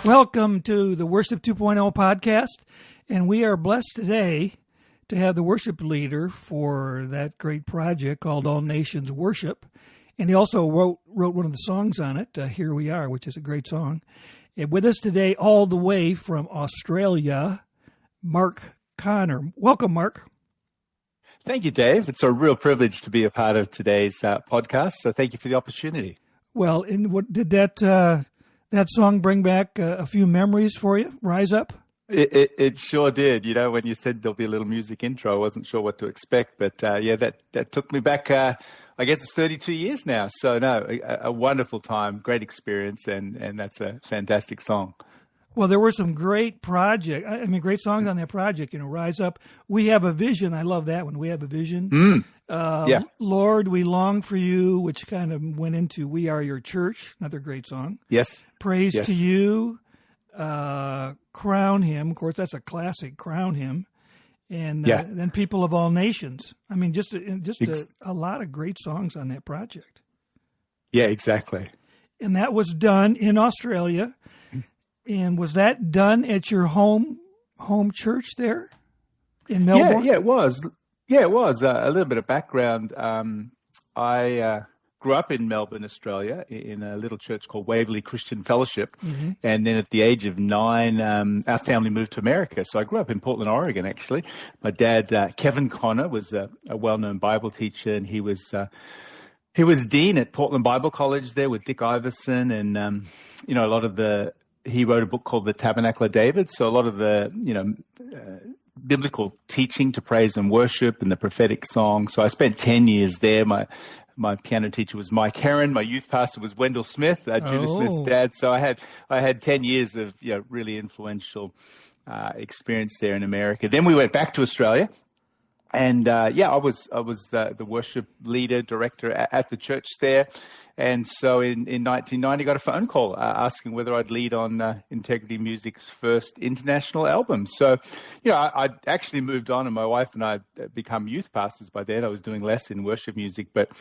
Welcome to the Worship 2.0 podcast, and we are blessed today to have the worship leader for that great project called All Nations Worship, and he also wrote one of the songs on it, Here We Are, which is a great song. And with us today, all the way from Australia, Mark Connor. Welcome, Mark. Thank you, Dave. It's a real privilege to be a part of today's podcast, so thank you for the opportunity. Well, and what did that song bring back a few memories for you? Rise Up? It sure did. You know, when you said there'll be a little music intro, I wasn't sure what to expect. But that took me back, I guess it's 32 years now. So, no, a wonderful time, great experience, and that's a fantastic song. Well, there were some great great songs on that project, Rise Up. We Have a Vision. I love that one. We Have a Vision. Yeah. Lord, We Long for You, which kind of went into We Are Your Church, another great song. Yes. Praise to You. Crown Him. Of course, that's a classic, Crown Him. And then People of All Nations. I mean, just a lot of great songs on that project. Yeah, exactly. And that was done in Australia. And was that done at your home church there in Melbourne? Yeah, it was. Yeah, it was. A little bit of background. I grew up in Melbourne, Australia, in a little church called Waverley Christian Fellowship. Mm-hmm. And then at the age of 9, our family moved to America. So I grew up in Portland, Oregon, actually. My dad, Kevin Connor, was a well-known Bible teacher, and he was dean at Portland Bible College there with Dick Iverson. And, a lot of he wrote a book called The Tabernacle of David. So a lot of the, biblical teaching to praise and worship and the prophetic song. So I spent 10 years there. My piano teacher was Mike Heron. My youth pastor was Wendell Smith, Judah Smith's dad. So I had 10 years of really influential experience there in America. Then we went back to Australia, and I was the worship leader director at the church there. And so in 1990, I got a phone call asking whether I'd lead on Integrity Music's first international album. So, I'd actually moved on, and my wife and I had become youth pastors by then. I was doing less in worship music. But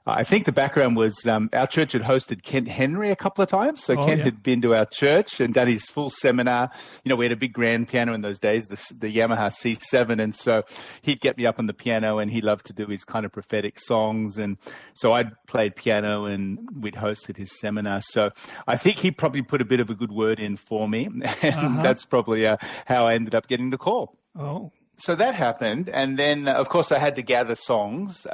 I think the background was our church had hosted Kent Henry a couple of times. So Kent had been to our church and done his full seminar. We had a big grand piano in those days, the Yamaha C7. And so he'd get me up on the piano, and he loved to do his kind of prophetic songs. And so I'd played piano, and we'd hosted his seminar. So I think he probably put a bit of a good word in for me. And that's probably how I ended up getting the call. Oh. So that happened. And then, of course, I had to gather songs.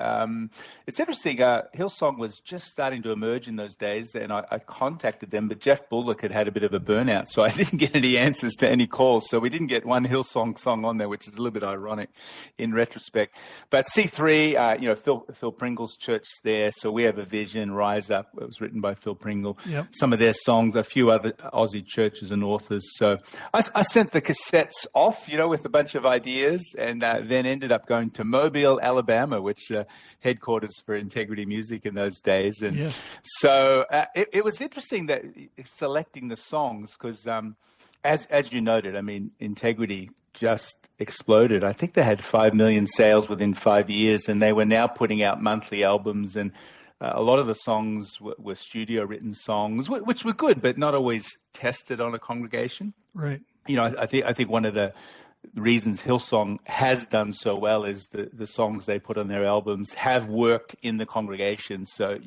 It's interesting. Hillsong was just starting to emerge in those days, and I contacted them, but Jeff Bullock had a bit of a burnout, so I didn't get any answers to any calls. So we didn't get one Hillsong song on there, which is a little bit ironic in retrospect. But C3, Phil Pringle's church there, so We Have a Vision, Rise Up. It was written by Phil Pringle. Yep. Some of their songs, a few other Aussie churches and authors. So I sent the cassettes off, with a bunch of ideas, and then ended up going to Mobile, Alabama, which headquarters for Integrity Music in those days. And so it was interesting that selecting the songs, because as you noted, I mean, Integrity just exploded. I think they had 5 million sales within 5 years, and they were now putting out monthly albums, and a lot of the songs were studio-written songs, which were good, but not always tested on a congregation. Right. I think one of the reasons Hillsong has done so well is the songs they put on their albums have worked in the congregation. So,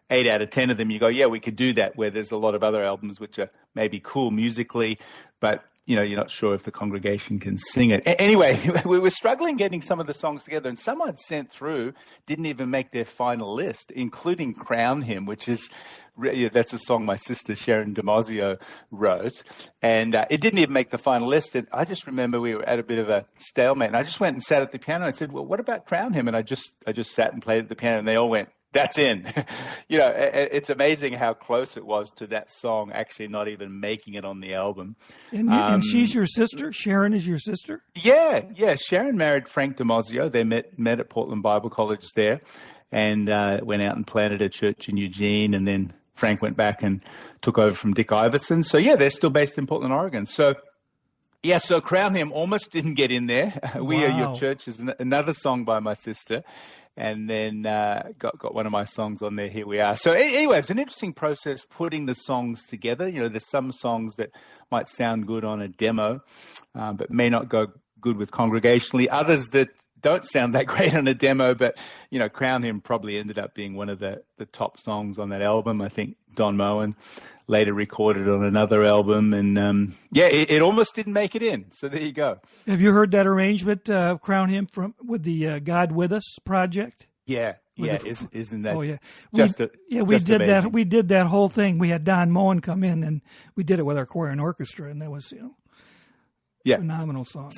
8 out of 10 of them, you go, yeah, we could do that, where there's a lot of other albums which are maybe cool musically, but you're not sure if the congregation can sing it. Anyway, we were struggling getting some of the songs together, and some I'd sent through didn't even make their final list, including Crown Him, which is, that's a song my sister Sharon DiMaggio wrote, and it didn't even make the final list. And I just remember we were at a bit of a stalemate, and I just went and sat at the piano and said, well, what about Crown Him? And I just sat and played at the piano, and they all went, that's in. It's amazing how close it was to that song actually not even making it on the album. And she's your sister? Sharon is your sister? Yeah. Sharon married Frank DiMaggio. They met at Portland Bible College there, and went out and planted a church in Eugene, and then Frank went back and took over from Dick Iverson. So, they're still based in Portland, Oregon. So, Yeah, so Crown Him almost didn't get in there. We Are Your Wow. Church is another song by my sister. And then got one of my songs on there, Here We Are. So anyway, it's an interesting process putting the songs together. You know, there's some songs that might sound good on a demo, but may not go good with congregationally. Others that don't sound that great on a demo, but, you know, Crown Him probably ended up being one of the top songs on that album. I think Don Moen later recorded on another album. And, it almost didn't make it in. So there you go. Have you heard that arrangement, Crown Him, with the God With Us project? Yeah. Isn't that? Oh yeah, we did amazing. that. We did that whole thing. We had Don Moen come in, and we did it with our choir and orchestra, and that was phenomenal song.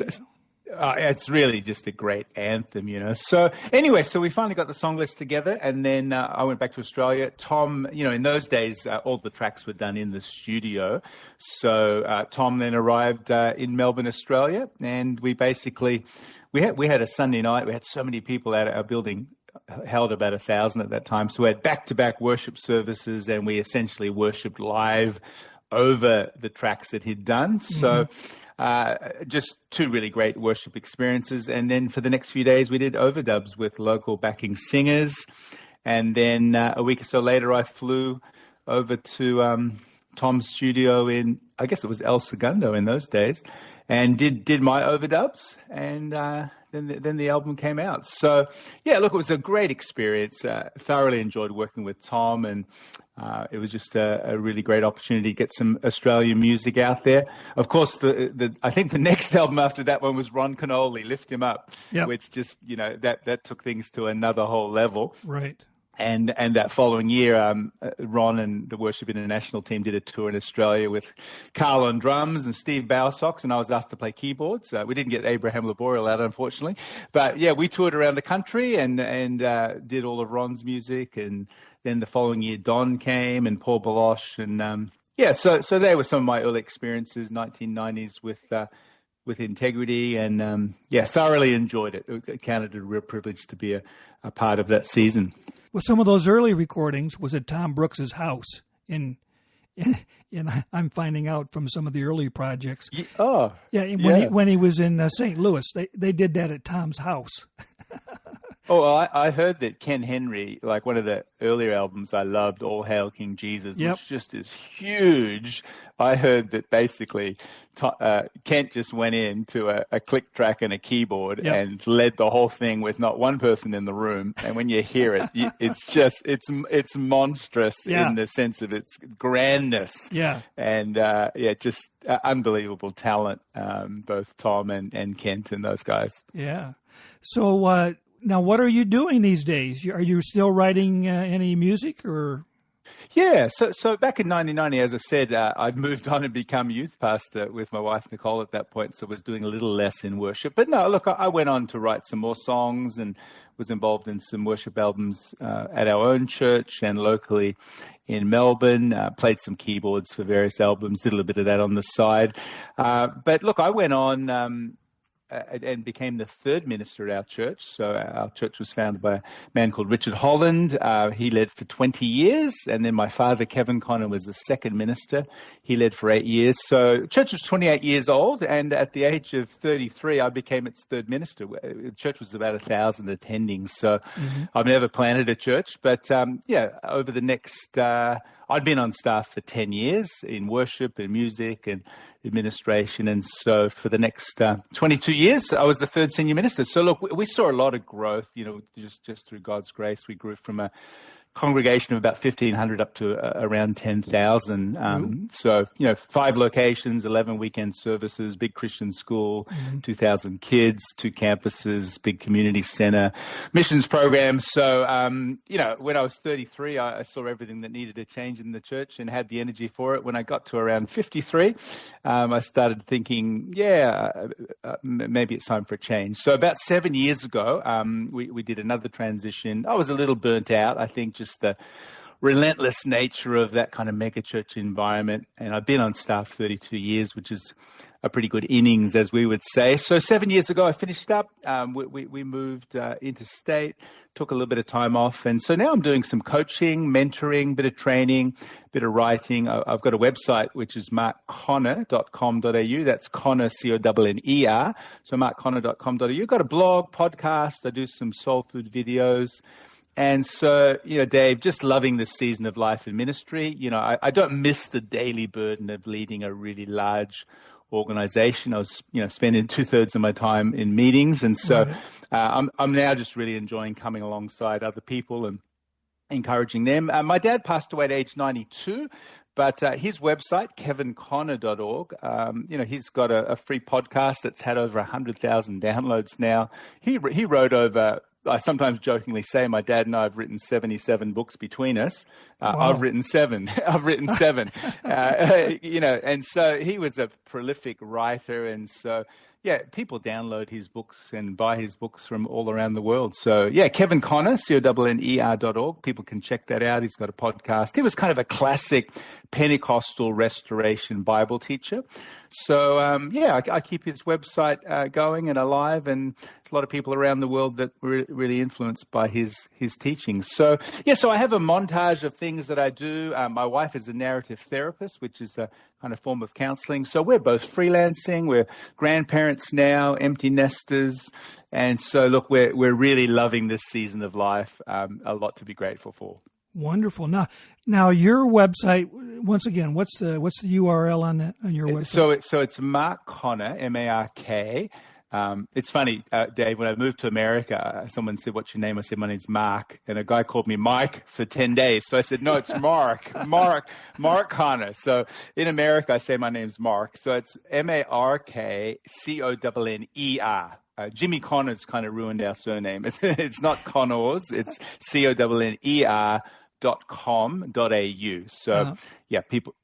It's really just a great anthem, you know. So anyway, so we finally got the song list together, and then I went back to Australia. Tom, you know, in those days, all the tracks were done in the studio. So Tom then arrived in Melbourne, Australia, and we basically we had a Sunday night. We had so many people at our building. Held about 1,000 at that time. So we had back-to-back worship services, and we essentially worshipped live over the tracks that he'd done. So just two really great worship experiences. And then for the next few days, we did overdubs with local backing singers. And then a week or so later, I flew over to Tom's studio in, I guess it was El Segundo in those days, and did my overdubs. And then the album came out. So, yeah, look, it was a great experience. Thoroughly enjoyed working with Tom, and it was just a really great opportunity to get some Australian music out there. Of course, I think the next album after that one was Ron Kenoly, Lift Him Up, which just, you know, that took things to another whole level. Right. And that following year, Ron and the Worship International team did a tour in Australia with Carl on drums and Steve Bowersox, and I was asked to play keyboards. We didn't get Abraham Laboriel out, unfortunately. But, yeah, we toured around the country and did all of Ron's music. And then the following year, Don came and Paul Baloche. And, so they were some of my early experiences, 1990s with Integrity. And, thoroughly enjoyed it. It counted a real privilege to be a part of that season. Well, some of those early recordings was at Tom Brooks's house in I'm finding out from some of the early projects. When he was in St. Louis, they did that at Tom's house. I heard that Ken Henry, like one of the earlier albums I loved, All Hail King Jesus, which just is huge. I heard that basically Kent just went into a click track and a keyboard and led the whole thing with not one person in the room. And when you hear it, it's monstrous in the sense of its grandness. Yeah. And just unbelievable talent, both Tom and Kent and those guys. Yeah. So, now, what are you doing these days? Are you still writing any music, or? Yeah, so back in 1990, as I said, I'd moved on and become youth pastor with my wife, Nicole, at that point, so I was doing a little less in worship. But no, look, I went on to write some more songs and was involved in some worship albums at our own church and locally in Melbourne, played some keyboards for various albums, did a little bit of that on the side. But look, I went on and became the third minister at our church. So our church was founded by a man called Richard Holland. He led for 20 years. And then my father, Kevin Connor, was the second minister. He led for 8 years. So the church was 28 years old. And at the age of 33, I became its third minister. The church was about 1,000 attending. So I've never planted a church. But over the next, I'd been on staff for 10 years in worship and music and administration. And so for the next 22 years, I was the third senior minister. So look, we saw a lot of growth, you know, just through God's grace. We grew from a congregation of about 1,500 up to around 10,000. So, 5 locations, 11 weekend services, big Christian school, 2,000 kids, 2 campuses, big community center, missions programs. So, when I was 33, I saw everything that needed to change in the church and had the energy for it. When I got to around 53, I started thinking, maybe it's time for a change. So about 7 years ago, we did another transition. I was a little burnt out, I think, just the relentless nature of that kind of mega church environment. And I've been on staff 32 years, which is a pretty good innings, as we would say. So 7 years ago, I finished up. We moved interstate, took a little bit of time off. And so now I'm doing some coaching, mentoring, bit of training, bit of writing. I've got a website, which is markconner.com.au. That's Conner, Conner. So markconner.com.au. Got a blog, podcast. I do some soul food videos. And so, Dave, just loving this season of life and ministry. I don't miss the daily burden of leading a really large organization. I was, spending 2/3 of my time in meetings. And so I'm now just really enjoying coming alongside other people and encouraging them. My dad passed away at age 92, but his website, kevinconner.org, he's got a free podcast that's had over 100,000 downloads now. He wrote over, I sometimes jokingly say, my dad and I have written 77 books between us. Wow. I've written seven. And so he was a prolific writer. And so, people download his books and buy his books from all around the world. So, Kevin Conner, Conner.org. People can check that out. He's got a podcast. He was kind of a classic Pentecostal restoration Bible teacher. So, I keep his website going and alive, and there's a lot of people around the world that were really influenced by his teachings. So, so I have a montage of things that I do. My wife is a narrative therapist, which is a kind of form of counseling. So we're both freelancing. We're grandparents now, empty nesters. And so, look, we're really loving this season of life. A lot to be grateful for. Wonderful. Now your website, once again, what's the URL on your website? So it's Mark Conner, Mark. It's funny, Dave, when I moved to America, someone said, "What's your name?" I said, "My name's Mark." And a guy called me Mike for 10 days. So I said, "No, it's Mark Conner." So in America, I say my name's Mark. So it's MarkConner. Jimmy Connor's kind of ruined our surname. It's not Connors, it's Conner.com.au. So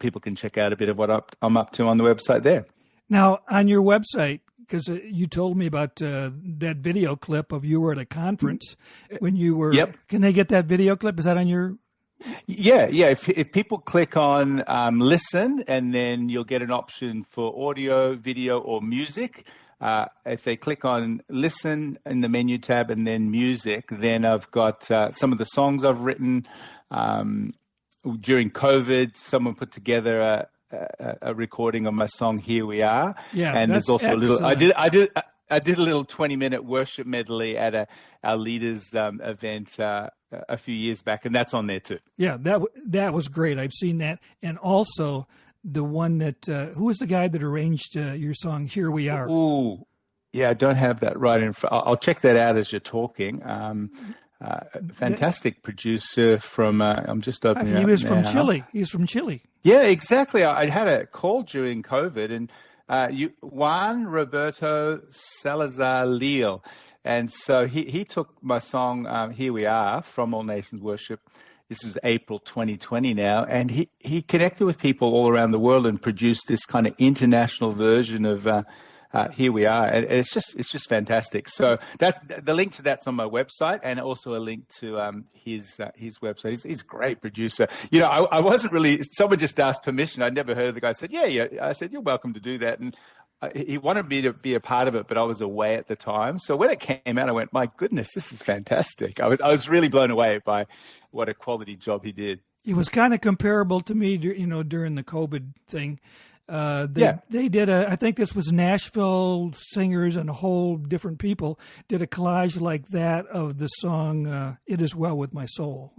people can check out a bit of what I'm up to on the website there. Now on your website, because you told me about that video clip of you were at a conference when you were. Yep. Can they get that video clip? Is that on your? Yeah. If people click on listen, and then you'll get an option for audio, video, or music. If they click on listen in the menu tab and then music, then I've got some of the songs I've written during COVID. Someone put together a recording of my song "Here We Are," and there's also excellent. I did a little 20-minute worship medley at our leaders event a few years back, and that's on there too. Yeah, that was great. I've seen that, and also the one that who was the guy that arranged your song "Here We Are"? Ooh, yeah, I don't have that right in front. I'll check that out as you're talking. Fantastic producer from. I'm just opening. He was from Chile. He's from Chile. Yeah, exactly. I had a call during COVID, and Juan Roberto Salazar Leal, and so he took my song "Here We Are" from All Nations Worship. This is April 2020 now, and he connected with people all around the world and produced this kind of international version of "Here We Are," and it's just fantastic. So the link to that's on my website, and also a link to his website. He's a great producer. I wasn't really. Someone just asked permission. I'd never heard of the guy. I said, yeah. I said, "You're welcome to do that," and he wanted me to be a part of it, but I was away at the time. So when it came out, I went, "My goodness, this is fantastic!" I was really blown away by what a quality job he did. It was kind of comparable to me, during the COVID thing. They did I think this was Nashville singers and a whole different people did a collage like that of the song "It Is Well With My Soul."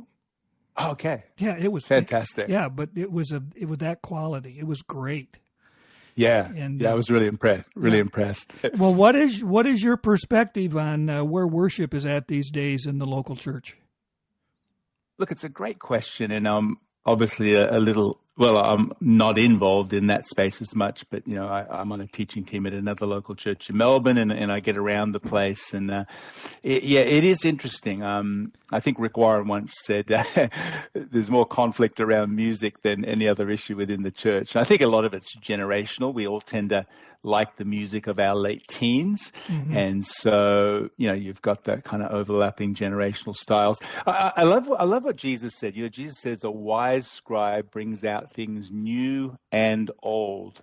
Okay. Yeah, it was fantastic. But it was that quality. It was great. Yeah, I was really impressed. Impressed. Well, what is your perspective on where worship is at these days in the local church? Look, it's a great question, and I'm obviously a little Well, I'm not involved in that space as much, but I'm on a teaching team at another local church in Melbourne, and I get around the place, and it is interesting. I think Rick Warren once said there's more conflict around music than any other issue within the church. And I think a lot of it's generational. We all tend to like the music of our late teens, and so you've got that kind of overlapping generational styles. I love what Jesus said. Jesus says a wise scribe brings out things new and old,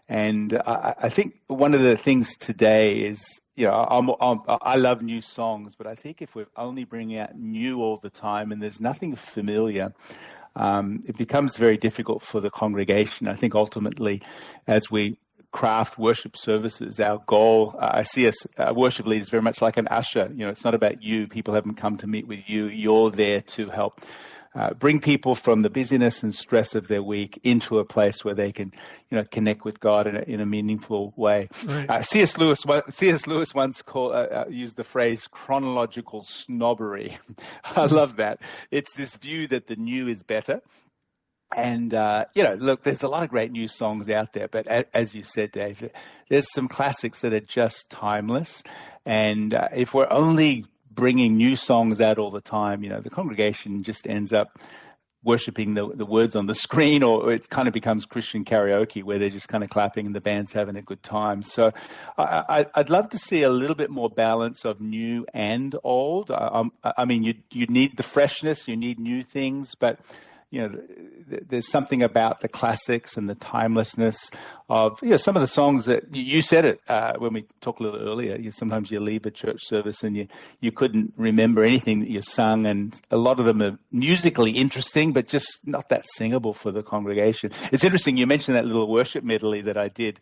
and I think one of the things today is I love new songs, but I think if we're only bringing out new all the time and there's nothing familiar, it becomes very difficult for the congregation. I think ultimately, as we craft worship services, our goal, I see us worship leaders very much like an usher. It's not about you. People haven't come to meet with you. You're there to help bring people from the busyness and stress of their week into a place where they can, connect with God in a meaningful way. Right. C.S. Lewis once used the phrase chronological snobbery. I love that. It's this view that the new is better. And, look, there's a lot of great new songs out there, but as you said, Dave, there's some classics that are just timeless. And if we're only bringing new songs out all the time, the congregation just ends up worshiping the words on the screen, or it kind of becomes Christian karaoke where they're just kind of clapping and the band's having a good time. So I'd love to see a little bit more balance of new and old. I mean, you need the freshness, you need new things, but there's something about the classics and the timelessness of some of the songs that you said it when we talked a little earlier. Sometimes you leave a church service and you couldn't remember anything that you sung, and a lot of them are musically interesting, but just not that singable for the congregation. It's interesting you mentioned that little worship medley that I did.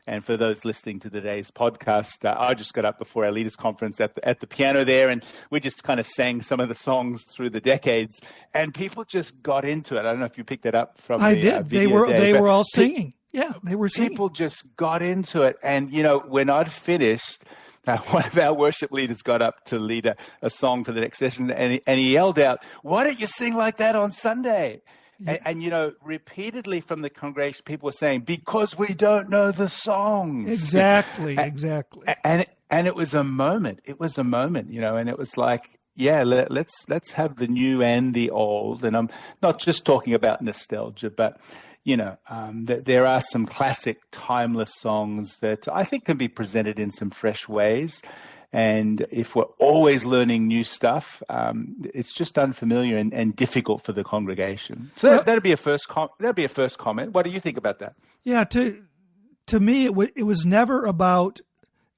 And for those listening to today's podcast, I just got up before our leaders conference at the piano there, and we just kind of sang some of the songs through the decades, and people just got into it. I don't know if you picked that up from I did. Video They were all singing. Yeah, they were singing. People just got into it, and when I'd finished, one of our worship leaders got up to lead a song for the next session, and he yelled out, "Why don't you sing like that on Sunday?" Yeah. And repeatedly from the congregation, people were saying, "Because we don't know the songs." Exactly. And it was a moment. It was a moment, and it was like, yeah, let's have the new and the old. And I'm not just talking about nostalgia, but there are some classic, timeless songs that I think can be presented in some fresh ways. And if we're always learning new stuff, it's just unfamiliar and difficult for the congregation. So that'd be a first comment. What do you think about that? Yeah, to me, it was never about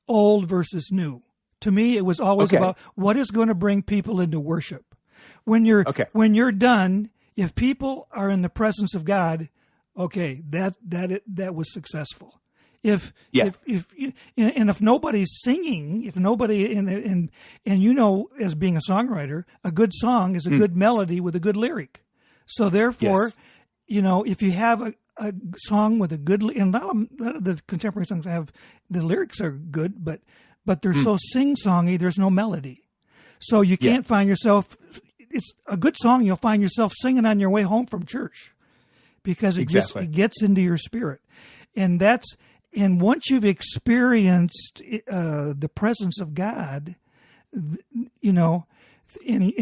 old versus new. To me, it was always about what is going to bring people into worship. When you're done, if people are in the presence of God, that was successful. If nobody's singing, if nobody and as being a songwriter, a good song is a good melody with a good lyric. So therefore, if you have a song with a good, and none of the contemporary songs have, the lyrics are good, but they're so sing-songy, there's no melody. So you can't find yourself. It's a good song. You'll find yourself singing on your way home from church because it gets into your spirit, and once you've experienced the presence of God, and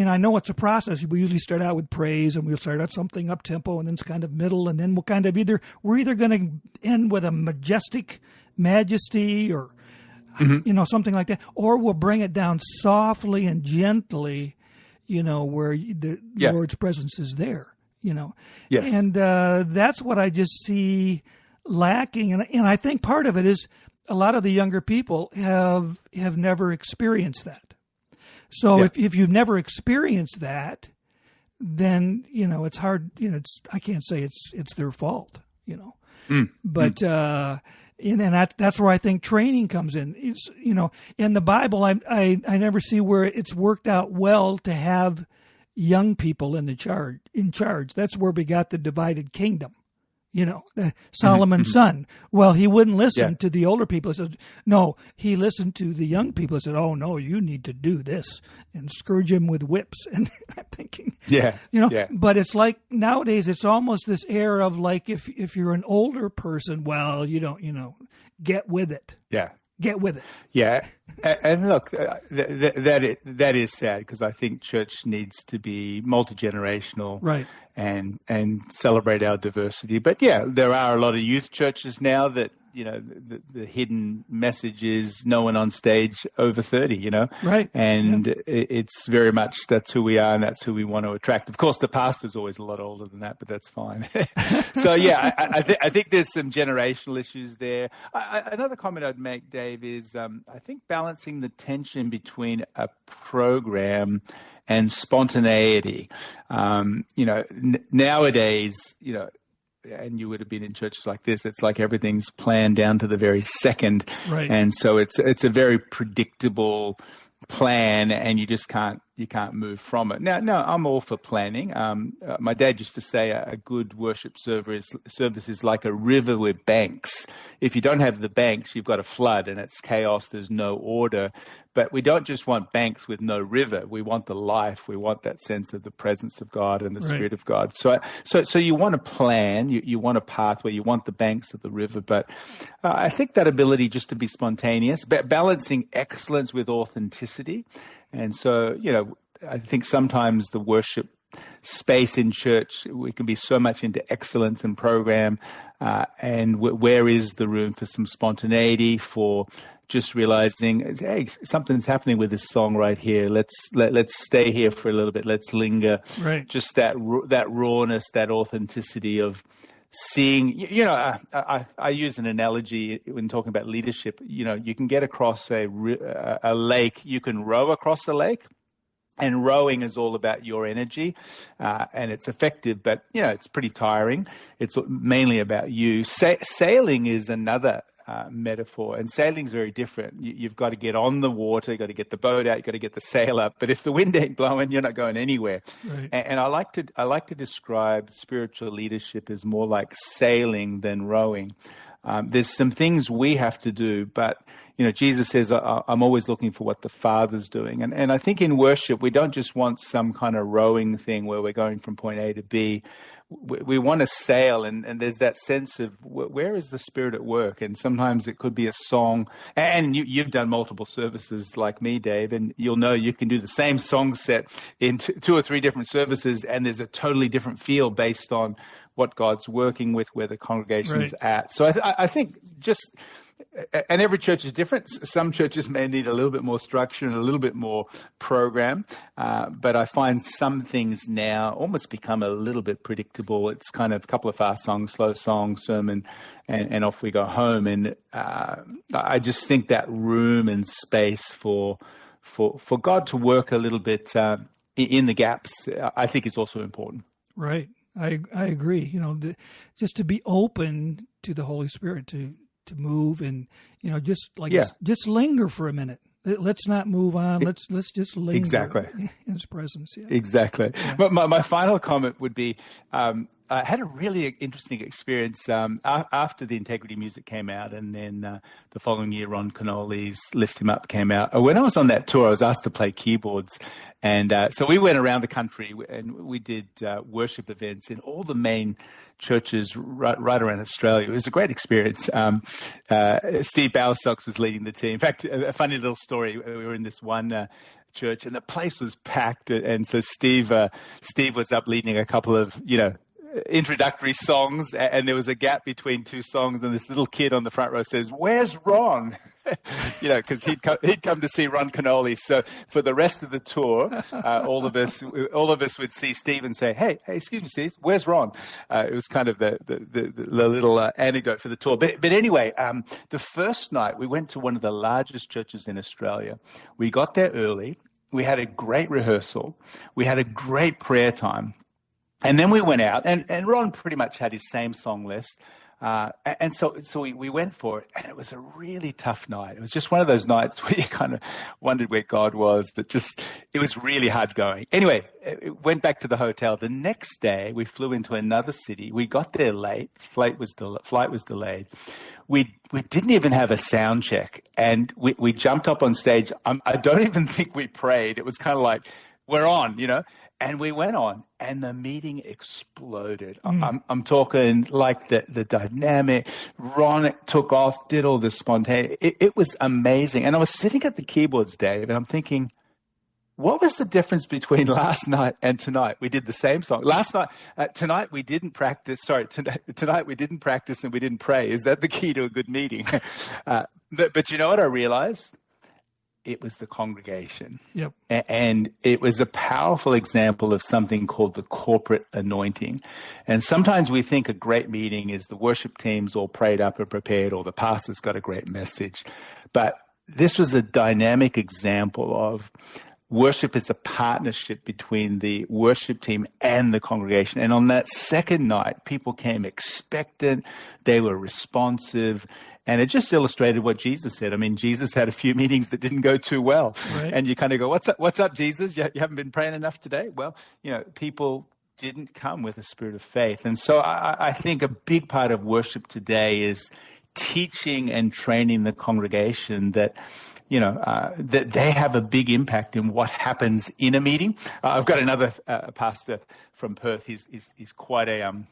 I know it's a process. We usually start out with praise, and we'll start out something up tempo, and then it's kind of middle, and then we're either going to end with a majestic majesty or something like that, or we'll bring it down softly and gently, where the Lord's presence is there. Yes. And that's what I just see lacking, and I think part of it is a lot of the younger people have never experienced that. So if you've never experienced that, then it's hard. I can't say it's their fault. But and that's where I think training comes in. It's in the Bible, I never see where it's worked out well to have young people in charge. That's where we got the divided kingdom. Solomon's son. Well, he wouldn't listen Yeah. to the older people. He said, no, he listened to the young people and said, oh, no, you need to do this, and scourge him with whips. And I'm thinking, Yeah. but it's like nowadays it's almost this air of like if you're an older person, well, you don't, get with it. Yeah. Get with it. Yeah, and look, that is sad, because I think church needs to be multi-generational, Right, and celebrate our diversity. But yeah, there are a lot of youth churches now that the hidden message is no one on stage over 30. Right, and it's very much that's who we are and that's who we want to attract. Of course, the pastor's always a lot older than that, but that's fine. So yeah, I think there's some generational issues there. Another comment I'd make, Dave, is I think balancing the tension between a program and spontaneity. Nowadays, and you would have been in churches like this, it's like everything's planned down to the very second. Right. And so it's a very predictable plan, and you just can't move from it. Now, no, I'm all for planning. My dad used to say a good worship service is like a river with banks. If you don't have the banks, you've got a flood, and it's chaos. There's no order. But we don't just want banks with no river. We want the life. We want that sense of the presence of God and the Right. Spirit of God. So you want to plan. You want a pathway. You want the banks of the river. But I think that ability just to be spontaneous, balancing excellence with authenticity. And so, I think sometimes the worship space in church, we can be so much into excellence and program, and where is the room for some spontaneity, for just realizing, hey, something's happening with this song right here. Let's stay here for a little bit. Let's linger. Right. Just that rawness, that authenticity of seeing. I use an analogy when talking about leadership. You can get across a lake. You can row across a lake. And rowing is all about your energy, and it's effective, but it's pretty tiring. It's mainly about you. Sailing is another metaphor, and sailing's very different. You've got to get on the water, you've got to get the boat out, you've got to get the sail up. But if the wind ain't blowing, you're not going anywhere. Right. And I like to describe spiritual leadership as more like sailing than rowing. There's some things we have to do, but Jesus says, I'm always looking for what the Father's doing. And I think in worship, we don't just want some kind of rowing thing where we're going from point A to B. We want to sail, and there's that sense of where is the Spirit at work? And sometimes it could be a song. And you've done multiple services like me, Dave, and you'll know you can do the same song set in two or three different services, and there's a totally different feel based on what God's working with, where the congregation's at. So I think just... And every church is different. Some churches may need a little bit more structure and a little bit more program. But I find some things now almost become a little bit predictable. It's kind of a couple of fast songs, slow song, sermon, and off we go home. And I just think that room and space for God to work a little bit in the gaps, I think is also important. Right. I agree. Just to be open to the Holy Spirit to move, and just linger for a minute. Let's not move on. Let's just linger. Exactly. In His presence. Yeah. Exactly. Yeah. My final comment would be, I had a really interesting experience after the Integrity music came out, and then the following year, Ron Kenoly's Lift Him Up came out. When I was on that tour, I was asked to play keyboards. And so we went around the country, and we did worship events in all the main churches right around Australia. It was a great experience. Steve Bowersox was leading the team. In fact, a funny little story. We were in this one church, and the place was packed. And so Steve was up leading a couple of, introductory songs, and there was a gap between two songs, and this little kid on the front row says, "Where's Ron?" Because he'd come to see Ron Kenoly. So for the rest of the tour, all of us would see Steve and say, "Hey, excuse me, Steve, where's Ron?" It was kind of the little anecdote for the tour. But anyway, the first night we went to one of the largest churches in Australia. We got there early. We had a great rehearsal. We had a great prayer time. And then we went out, and Ron pretty much had his same song list. And so we went for it, and it was a really tough night. It was just one of those nights where you kind of wondered where God was. It was really hard going. Anyway, it went back to the hotel. The next day, we flew into another city. We got there late. Flight was delayed. We didn't even have a sound check, and we jumped up on stage. I don't even think we prayed. It was kind of like, we're on, and we went on, and the meeting exploded. I'm talking like the dynamic. Ron took off, did all this spontaneous. It was amazing. And I was sitting at the keyboards, Dave, and I'm thinking, what was the difference between last night and tonight? We did the same song. Tonight we didn't practice. Sorry, tonight we didn't practice and we didn't pray. Is that the key to a good meeting? But you know what I realized? It was the congregation. Yep. And it was a powerful example of something called the corporate anointing. And sometimes we think a great meeting is the worship team's all prayed up and prepared, or the pastor's got a great message. But this was a dynamic example of worship is a partnership between the worship team and the congregation. And on that second night, people came expectant. They were responsive. And it just illustrated what Jesus said. I mean, Jesus had a few meetings that didn't go too well. Right. And you kind of go, what's up, Jesus? You haven't been praying enough today? Well, people didn't come with a spirit of faith. And so I think a big part of worship today is teaching and training the congregation that that they have a big impact in what happens in a meeting. I've got another pastor from Perth. He's quite a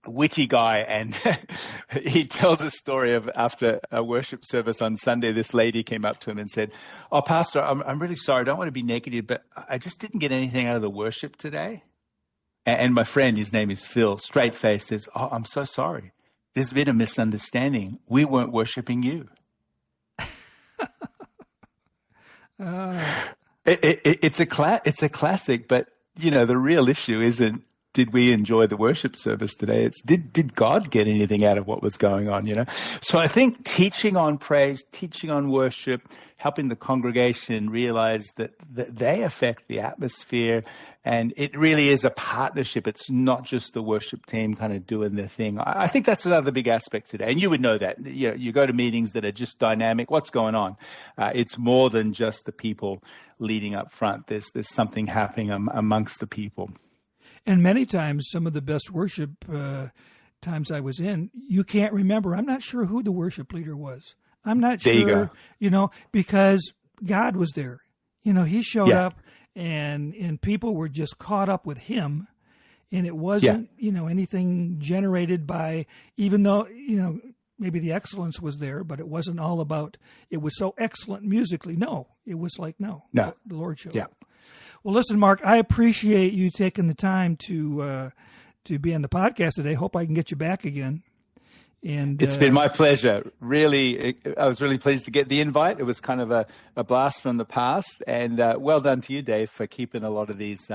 witty guy, and he tells a story of after a worship service on Sunday, this lady came up to him and said, "Oh, Pastor, I'm really sorry. I don't want to be negative, but I just didn't get anything out of the worship today." And my friend, his name is Phil, straight face, says, "Oh, I'm so sorry. There's been a misunderstanding. We weren't worshiping you." It's a classic, but the real issue isn't did we enjoy the worship service today? It's did God get anything out of what was going on? So I think teaching on praise, teaching on worship, helping the congregation realize that they affect the atmosphere, and it really is a partnership. It's not just the worship team kind of doing their thing. I think that's another big aspect today, and you would know that. You go to meetings that are just dynamic. What's going on? It's more than just the people leading up front. There's something happening amongst the people. And many times, some of the best worship times I was in, you can't remember. I'm not sure who the worship leader was. I'm not sure, because God was there. He showed up, and people were just caught up with him. And it wasn't, anything generated by, even though, maybe the excellence was there, but it wasn't all about, it was so excellent musically. No, it was like, no. The Lord showed up. Well, listen, Mark, I appreciate you taking the time to be on the podcast today. Hope I can get you back again. And it's been my pleasure. Really, I was really pleased to get the invite. It was kind of a blast from the past. And well done to you, Dave, for keeping a lot of these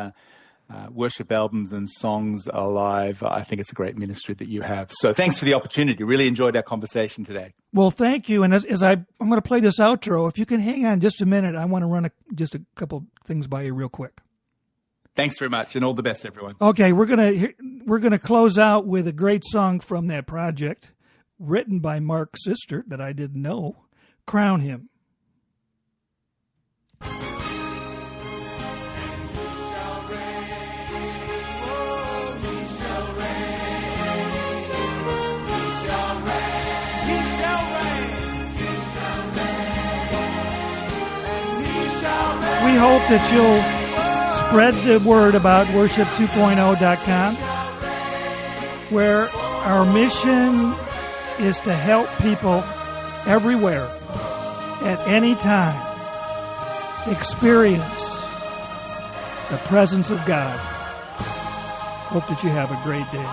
worship albums and songs alive. I think it's a great ministry that you have. So thanks for the opportunity. Really enjoyed our conversation today. Well, thank you. And as I'm going to play this outro, if you can hang on just a minute, I want to run just a couple things by you real quick. Thanks very much, and all the best, everyone. Okay, we're gonna close out with a great song from that project, written by Mark's sister that I didn't know, "Crown Him." We hope that you'll spread the word about worship2.0.com, where our mission is to help people everywhere, at any time, experience the presence of God. Hope that you have a great day.